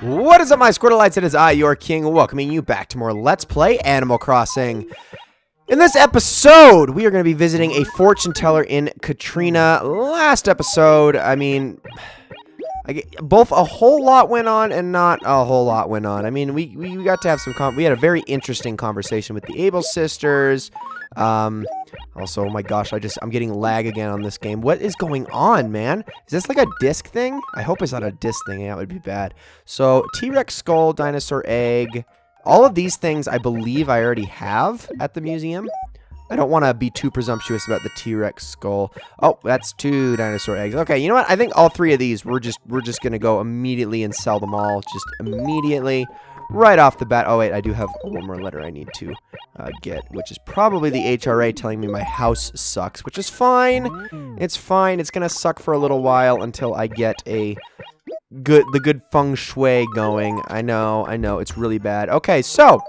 What is up, my Squirtleites? It is I, your king, welcoming you back to more Let's Play Animal Crossing. In this episode, we are going to be visiting a fortune teller in Katrina. Last episode, both a whole lot went on and not a whole lot went on. I mean, we got to have some we had a very interesting conversation with the Able sisters. Also, oh my gosh, I'm getting lag again on this game. What is going on, man? Is this like a disc thing? I hope it's not a disc thing. That would be bad. So, T-Rex skull, dinosaur egg. All of these things, I believe I already have at the museum. I don't want to be too presumptuous about the T-Rex skull. Oh, that's 2 dinosaur eggs. Okay, you know what? I think all 3 of these, we're just going to go immediately and sell them all. Just immediately. Right off the bat. Oh, wait, I do have one more letter I need to get, which is probably the HRA telling me my house sucks, which is fine. It's fine. It's going to suck for a little while until I get the good feng shui going. I know. It's really bad. Okay, so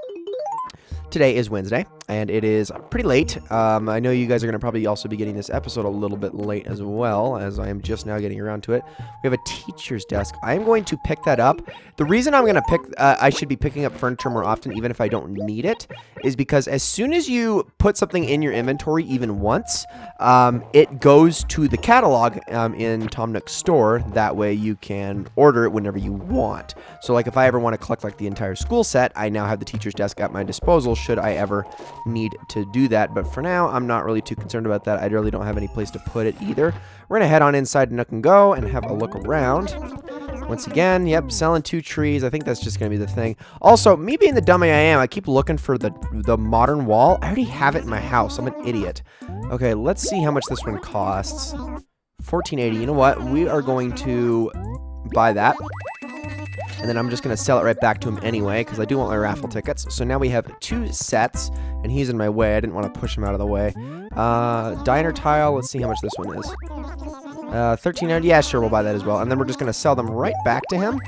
today is Wednesday, and it is pretty late. I know you guys are going to probably also be getting this episode a little bit late as well, as I am just now getting around to it. We have a teacher's desk. I am going to pick that up. The reason I'm going to I should be picking up furniture more often, even if I don't need it, is because as soon as you put something in your inventory, even once, it goes to the catalog in Tom Nook's store. That way you can order it whenever you want. So, like, if I ever want to collect, like, the entire school set, I now have the teacher's desk at my disposal should I ever need to do that. But for now, I'm not really too concerned about that. I really don't have any place to put it either. We're going to head on inside Nook and Go and have a look around. Once again, yep, selling 2 trees. I think that's just going to be the thing. Also, me being the dummy I am, I keep looking for the modern wall. I already have it in my house. I'm an idiot. Okay, let's see how much this one costs. $14.80. You know what? We are going to buy that. And then I'm just going to sell it right back to him anyway, because I do want my raffle tickets. So now we have 2 sets, and he's in my way. I didn't want to push him out of the way. Diner tile. Let's see how much this one is. $13.90. Yeah, sure, we'll buy that as well. And then we're just going to sell them right back to him,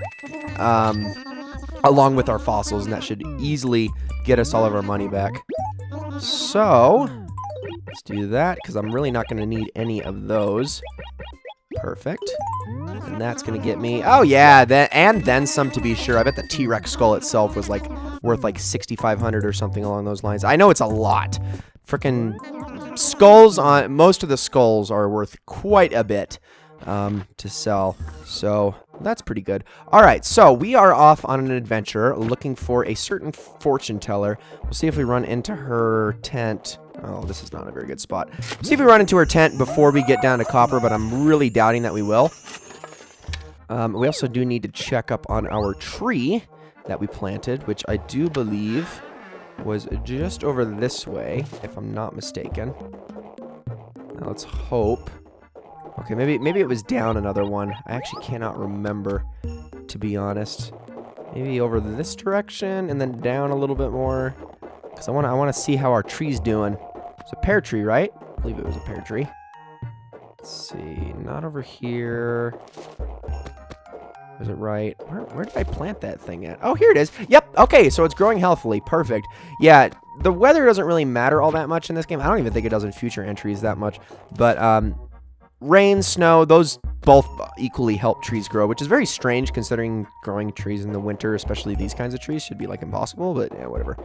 along with our fossils, and that should easily get us all of our money back. So, let's do that, because I'm really not going to need any of those. Perfect. And that's going to get me... Oh, yeah, and then some, to be sure. I bet the T-Rex skull itself was, like, worth, like, $6,500 or something along those lines. I know it's a lot. Frickin' skulls on... Most of the skulls are worth quite a bit to sell. So, that's pretty good. All right, so we are off on an adventure looking for a certain fortune teller. We'll see if we run into her tent... Oh, this is not a very good spot. See if we run into her tent before we get down to Copper, but I'm really doubting that we will. We also do need to check up on our tree that we planted, which I do believe was just over this way, if I'm not mistaken. Now, let's hope. Okay, maybe it was down another one. I actually cannot remember, to be honest. Maybe over this direction and then down a little bit more. Because I want to see how our tree's doing. It's a pear tree, right? I believe it was a pear tree. Let's see. Not over here. Is it right? Where did I plant that thing at? Oh, here it is. Yep. Okay, so it's growing healthily. Perfect. Yeah, the weather doesn't really matter all that much in this game. I don't even think it does in future entries that much. But rain, snow, those both equally help trees grow, which is very strange considering growing trees in the winter, especially these kinds of trees, should be like impossible. But yeah, whatever.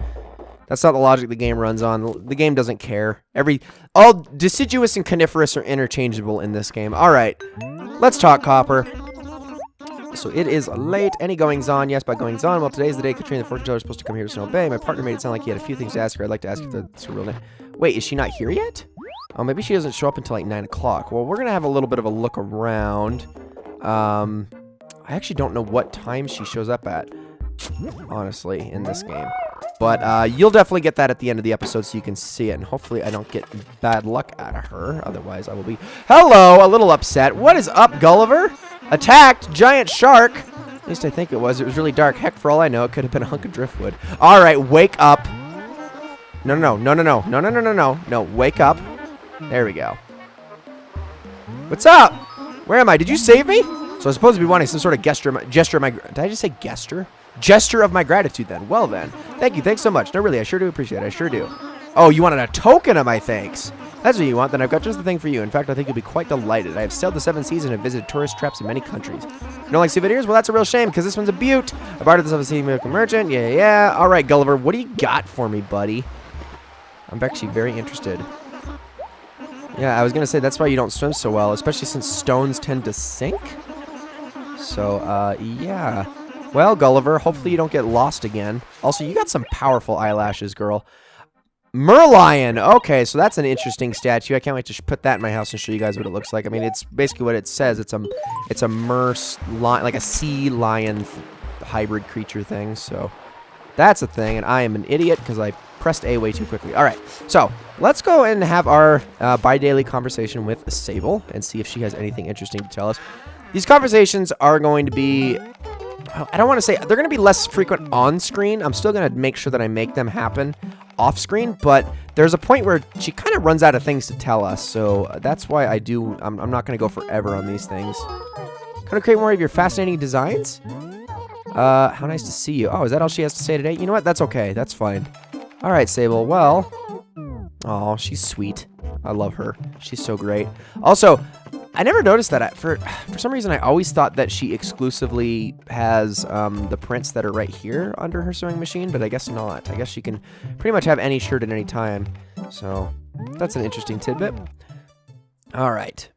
That's not the logic the game runs on. The game doesn't care. All deciduous and coniferous are interchangeable in this game. All right, let's talk Copper. So it is late. Any goings on? Yes, by goings on. Well, today's the day Katrina the fortune teller is supposed to come here to Snow Bay. My partner made it sound like he had a few things to ask her. I'd like to ask if that's her real name. Wait, is she not here yet? Oh, maybe she doesn't show up until like 9 o'clock. Well, we're gonna have a little bit of a look around. I actually don't know what time she shows up at, honestly, in this game. But you'll definitely get that at the end of the episode so you can see it. And hopefully I don't get bad luck out of her. Otherwise I will be... Hello! A little upset. What is up, Gulliver? Attacked! Giant shark! At least I think it was. It was really dark. Heck, for all I know, it could have been a hunk of driftwood. Alright, wake up. No. No, wake up. There we go. What's up? Where am I? Did you save me? So I'm supposed to be wanting some sort of gesture of my... Did I just say gesture? Gesture of my gratitude, then. Well, then. Thank you. Thanks so much. No, really, I sure do appreciate it. I sure do. Oh, you wanted a token of my thanks. That's what you want, then I've got just the thing for you. In fact, I think you'll be quite delighted. I have sailed the 7 seas and have visited tourist traps in many countries. You don't like souvenirs? Well, that's a real shame, because this one's a beaut. I bartered this off a sea merchant. Yeah. All right, Gulliver, what do you got for me, buddy? I'm actually very interested. Yeah, I was going to say, that's why you don't swim so well, especially since stones tend to sink. So, yeah. Well, Gulliver, hopefully you don't get lost again. Also, you got some powerful eyelashes, girl. Merlion! Okay, so that's an interesting statue. I can't wait to put that in my house and show you guys what it looks like. I mean, it's basically what it says. It's a like a sea lion hybrid creature thing. So that's a thing, and I am an idiot because I pressed A way too quickly. All right, so let's go and have our bi-daily conversation with Sable and see if she has anything interesting to tell us. These conversations are going to be... I don't want to say... They're going to be less frequent on screen. I'm still going to make sure that I make them happen off screen, but there's a point where she kind of runs out of things to tell us, so that's why I'm not going to go forever on these things. Going to create more of your fascinating designs? How nice to see you. Oh, is that all she has to say today? You know what? That's okay. That's fine. All right, Sable. Well, oh, she's sweet. I love her. She's so great. Also, I never noticed that. For some reason, I always thought that she exclusively has the prints that are right here under her sewing machine, but I guess not. I guess she can pretty much have any shirt at any time. So that's an interesting tidbit. All right.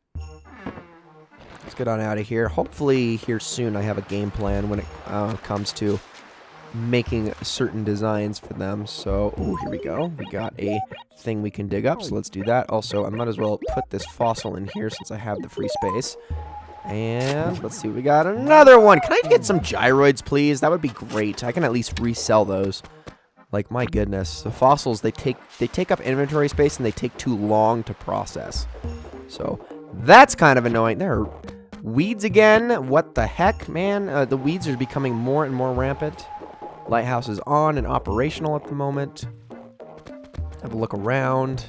Let's get on out of here. Hopefully here soon I have a game plan when it comes to making certain designs for them. So, ooh, here we go. We got a thing we can dig up, so let's do that. Also, I might as well put this fossil in here since I have the free space. And let's see, we got another one. Can I get some gyroids, please? That would be great. I can at least resell those. Like, my goodness. The fossils, they take up inventory space and they take too long to process. So, that's kind of annoying. There are weeds again. What the heck, man? The weeds are becoming more and more rampant. Lighthouse is on and operational at the moment. Have a look around.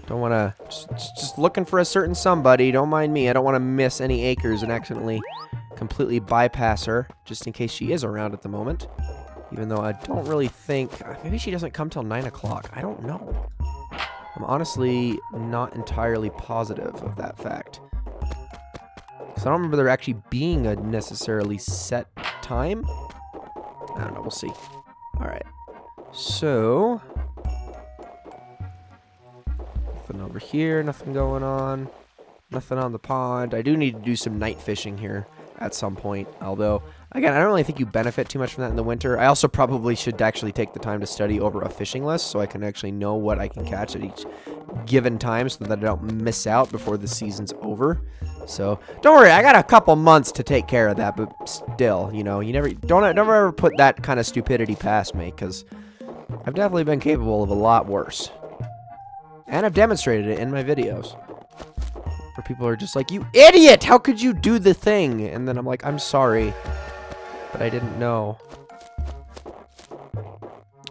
Don't want to... Just looking for a certain somebody. Don't mind me. I don't want to miss any acres and accidentally completely bypass her, just in case she is around at the moment. Even though I don't really think... Maybe she doesn't come till 9 o'clock. I don't know. I'm honestly not entirely positive of that fact. Because I don't remember there actually being a necessarily set time. I don't know. We'll see. All right. So... Nothing over here. Nothing going on. Nothing on the pond. I do need to do some night fishing here at some point. Although, again, I don't really think you benefit too much from that in the winter. I also probably should actually take the time to study over a fishing list so I can actually know what I can catch at each given time so that I don't miss out before the season's over. So, don't worry, I got a couple months to take care of that, but still, you know, don't ever put that kind of stupidity past me, because I've definitely been capable of a lot worse. And I've demonstrated it in my videos. Where people are just like, you idiot! How could you do the thing? And then I'm like, I'm sorry, but I didn't know.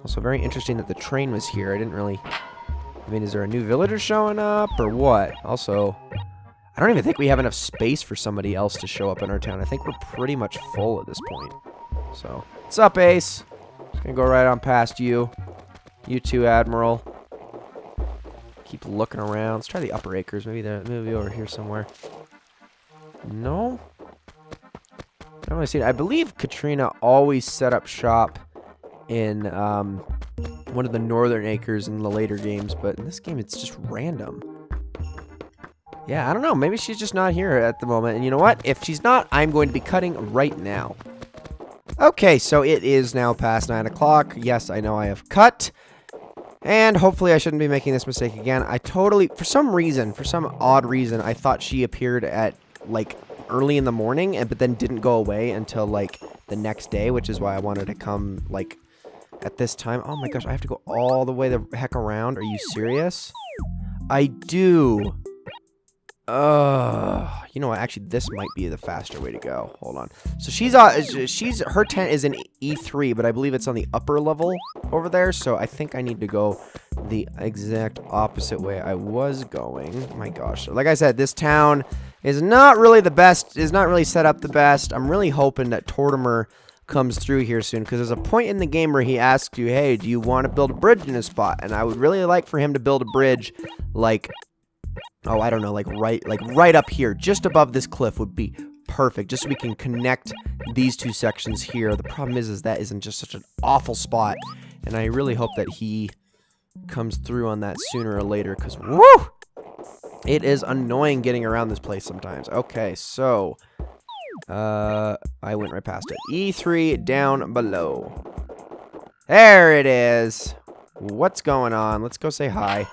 Also, very interesting that the train was here. I didn't really... I mean, is there a new villager showing up, or what? Also... I don't even think we have enough space for somebody else to show up in our town. I think we're pretty much full at this point. So, what's up, Ace? Just gonna go right on past you. You too, Admiral. Keep looking around. Let's try the upper acres. Maybe over here somewhere. No? I don't really see it. I believe Katrina always set up shop in one of the northern acres in the later games, but in this game it's just random. Yeah, I don't know. Maybe she's just not here at the moment. And you know what? If she's not, I'm going to be cutting right now. Okay, so it is now past 9 o'clock. Yes, I know I have cut. And hopefully I shouldn't be making this mistake again. I totally, for some odd reason, I thought she appeared at, like, early in the morning, but then didn't go away until, like, the next day, which is why I wanted to come, like, at this time. Oh my gosh, I have to go all the way the heck around. Are you serious? I do. You know what? Actually, this might be the faster way to go. Hold on. So her tent is in E3, but I believe it's on the upper level over there. So I think I need to go the exact opposite way I was going. Oh my gosh. Like I said, this town is not really the best. Is not really set up the best. I'm really hoping that Tortimer comes through here soon, because there's a point in the game where he asks you, hey, do you want to build a bridge in this spot? And I would really like for him to build a bridge like, oh, I don't know, like right up here, just above this cliff would be perfect, just so we can connect these two sections here. The problem is that isn't just such an awful spot, and I really hope that he comes through on that sooner or later, because woo, it is annoying getting around this place sometimes. Okay, so I went right past it. E3 down below. There it is. What's going on? Let's go say hi.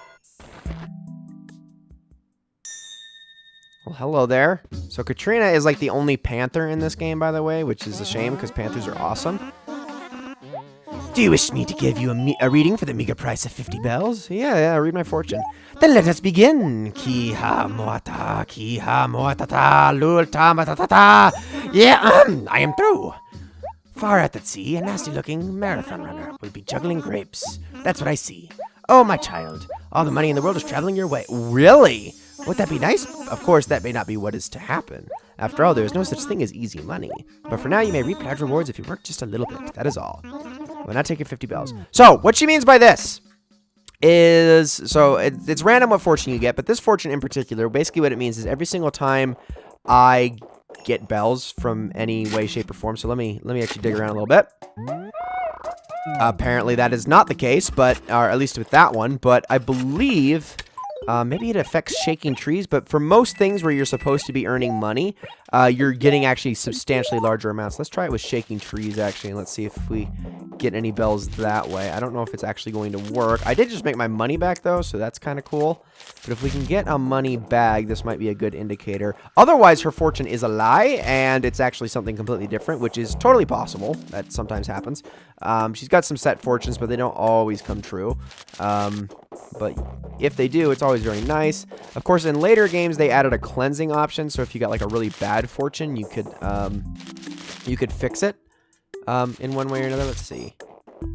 Well, hello there. So Katrina is like the only panther in this game, by the way, which is a shame because panthers are awesome. Do you wish me to give you a reading for the meager price of 50 bells? Yeah, read my fortune. Then let us begin. Ki-ha moata, ki-ha moatata, lulta matatata. Yeah, I am through. Far out at sea, a nasty-looking marathon runner will be juggling grapes. That's what I see. Oh, my child, all the money in the world is traveling your way. Really? Would that be nice? Of course, that may not be what is to happen. After all, there is no such thing as easy money. But for now, you may reap large rewards if you work just a little bit. That is all. We're not taking 50 bells. So, what she means by this is, so it's random what fortune you get, but this fortune in particular, basically what it means is every single time I get bells from any way, shape, or form. So let me actually dig around a little bit. Apparently that is not the case, but or at least with that one. But I believe maybe it affects shaking trees. But for most things where you're supposed to be earning money, you're getting actually substantially larger amounts. Let's try it with shaking trees actually, and let's see if we get any bells that way. I don't know if it's actually going to work. I did just make my money back though, so that's kind of cool. But if we can get a money bag, this might be a good indicator. Otherwise, her fortune is a lie, and it's actually something completely different, which is totally possible. That sometimes happens. She's got some set fortunes, but they don't always come true. But if they do, it's always very nice. Of course, in later games, they added a cleansing option, so if you got like a really bad fortune, you could fix it in one way or another. Let's see.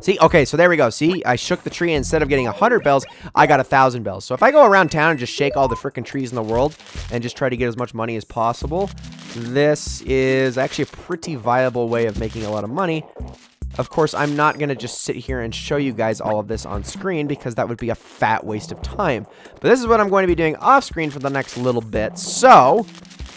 See, okay, so there we go. See, I shook the tree. Instead of getting 100 bells, I got 1,000 bells. So if I go around town and just shake all the freaking trees in the world and just try to get as much money as possible, this is actually a pretty viable way of making a lot of money. Of course, I'm not going to just sit here and show you guys all of this on screen because that would be a fat waste of time. But this is what I'm going to be doing off screen for the next little bit. So,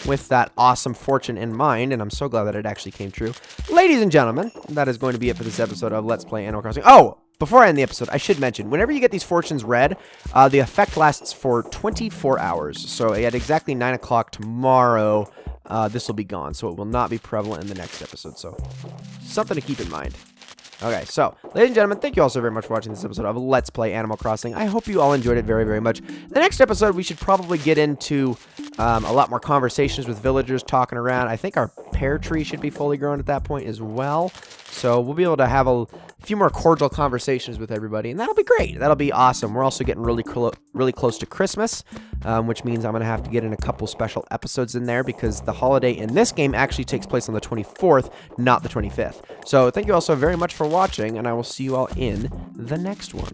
with that awesome fortune in mind, and I'm so glad that it actually came true, ladies and gentlemen, that is going to be it for this episode of Let's Play Animal Crossing. Oh, before I end the episode, I should mention, whenever you get these fortunes read, the effect lasts for 24 hours. So at exactly 9 o'clock tomorrow, this will be gone. So it will not be prevalent in the next episode. So something to keep in mind. Okay, so, ladies and gentlemen, thank you all so very much for watching this episode of Let's Play Animal Crossing. I hope you all enjoyed it very, very much. The next episode, we should probably get into a lot more conversations with villagers talking around. I think our pear tree should be fully grown at that point as well. So we'll be able to have a few more cordial conversations with everybody, and that'll be great. That'll be awesome. We're also getting really close to Christmas, which means I'm going to have to get in a couple special episodes in there because the holiday in this game actually takes place on the 24th, not the 25th. So thank you all so very much for watching, and I will see you all in the next one.